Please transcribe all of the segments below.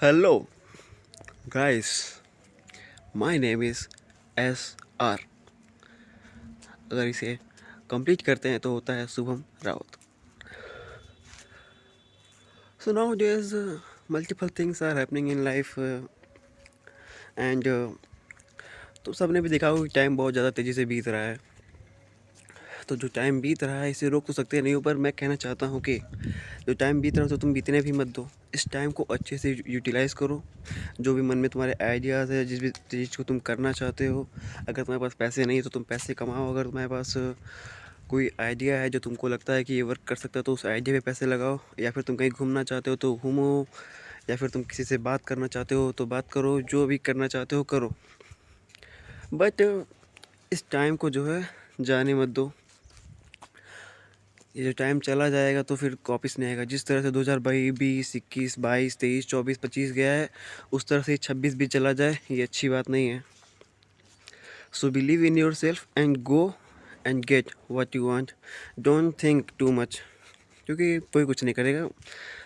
Hello, guys. My name is SR. अगर इसे complete करते हैं तो होता है Shubham Rawat. So nowadays, multiple things are happening in life, and तो सबने भी देखा होगा कि टाइम बहुत ज़्यादा तेज़ी से बीत रहा है. तो जो टाइम बीत रहा है इसे रोक तो सकते नहीं हो, पर मैं कहना चाहता हूँ कि जो टाइम बीत रहा है तो तुम बीतने भी मत दो. इस टाइम को अच्छे से यूटिलाइज़ करो. जो भी मन में तुम्हारे आइडियाज़ है, जिस भी चीज़ को तुम करना चाहते हो, अगर तुम्हारे पास पैसे नहीं तो तुम पैसे कमाओ. अगर तुम्हारे पास कोई आइडिया है जो तुमको लगता है कि ये वर्क कर सकता है तो उस आइडिया पे पैसे लगाओ. या फिर तुम कहीं घूमना चाहते हो तो घूमो. या फिर तुम किसी से बात करना चाहते हो तो बात करो. जो भी करना चाहते हो करो, बट इस टाइम को जो है जाने मत दो. ये जो टाइम चला जाएगा तो फिर वापस नहीं आएगा. जिस तरह से 2020, 21, 22, 23, 24, 25 गया है, उस तरह से 26 भी चला जाए ये अच्छी बात नहीं है. So believe in yourself and go and get what you want. Don't think too much, क्योंकि कोई कुछ नहीं करेगा.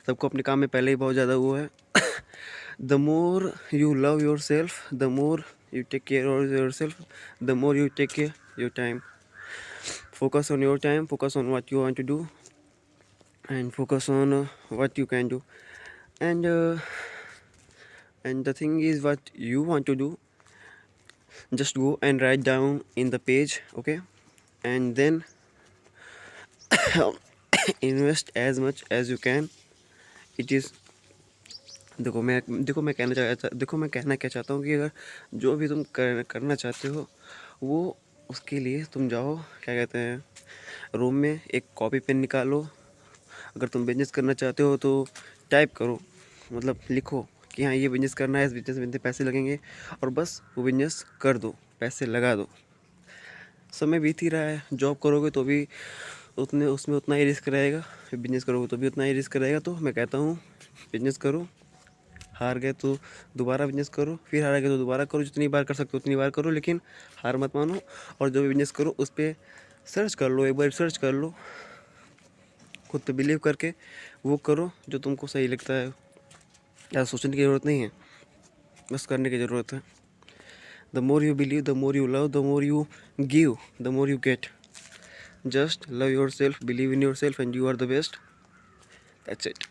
सबको अपने काम में पहले ही बहुत ज़्यादा वो है. The more you love your self, the more you take care of yourself, the more you take care your time. Focus on your time, focus on what you want to do, and focus on what you can do. And the thing is, what you want to do, just go and write down in the page, okay? And then invest as much as you can. It is, देखो मैं कहना क्या चाहता हूँ कि अगर जो भी तुम करना चाहते हो वो, उसके लिए तुम जाओ, क्या कहते हैं, रूम में एक कॉपी पेन निकालो. अगर तुम बिजनेस करना चाहते हो तो टाइप करो, मतलब लिखो कि हाँ ये बिजनेस करना है, इस बिजनेस में इतने पैसे लगेंगे, और बस वो बिजनेस कर दो, पैसे लगा दो. समय बीत ही रहा है. जॉब करोगे तो भी उसमें उतना ही रिस्क रहेगा, बिजनेस करोगे तो भी उतना ही रिस्क रहेगा. तो मैं कहता हूँ बिजनेस करो. हार गए तो दोबारा बिजनेस करो, फिर हार गए तो दोबारा करो. जितनी बार कर सकते हो उतनी बार करो, लेकिन हार मत मानो. और जो भी बिजनेस करो उस पर सर्च कर लो, एक बार सर्च कर लो, खुद पे बिलीव करके वो करो जो तुमको सही लगता है. ज़्यादा सोचने की ज़रूरत नहीं है, बस करने की ज़रूरत है. The more you believe, the more you love, the more you give, the more you get. Just love yourself, believe in yourself, and you are the best. That's it.